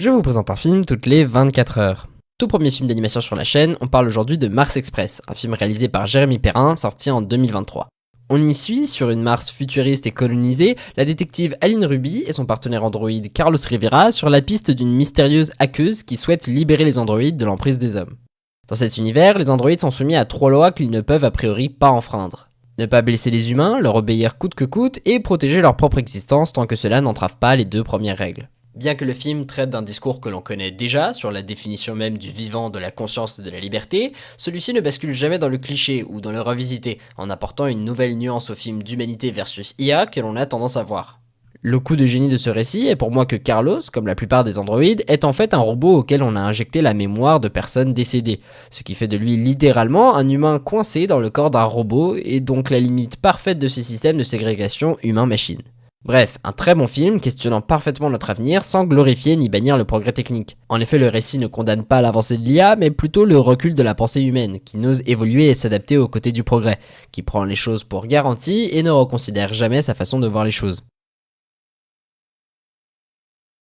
Je vous présente un film toutes les 24 heures. Tout premier film d'animation sur la chaîne, on parle aujourd'hui de Mars Express, un film réalisé par Jérémy Perrin, sorti en 2023. On y suit, sur une Mars futuriste et colonisée, la détective Aline Ruby et son partenaire Android Carlos Rivera sur la piste d'une mystérieuse hackeuse qui souhaite libérer les androïdes de l'emprise des hommes. Dans cet univers, les androïdes sont soumis à 3 lois qu'ils ne peuvent a priori pas enfreindre. Ne pas blesser les humains, leur obéir coûte que coûte et protéger leur propre existence tant que cela n'entrave pas les 2 premières règles. Bien que le film traite d'un discours que l'on connaît déjà sur la définition même du vivant, de la conscience et de la liberté, celui-ci ne bascule jamais dans le cliché ou dans le revisité, en apportant une nouvelle nuance au film d'humanité versus IA que l'on a tendance à voir. Le coup de génie de ce récit est pour moi que Carlos, comme la plupart des androïdes, est en fait un robot auquel on a injecté la mémoire de personnes décédées, ce qui fait de lui littéralement un humain coincé dans le corps d'un robot et donc la limite parfaite de ce système de ségrégation humain-machine. Bref, un très bon film questionnant parfaitement notre avenir sans glorifier ni bannir le progrès technique. En effet, le récit ne condamne pas l'avancée de l'IA, mais plutôt le recul de la pensée humaine, qui n'ose évoluer et s'adapter aux côtés du progrès, qui prend les choses pour garanties et ne reconsidère jamais sa façon de voir les choses.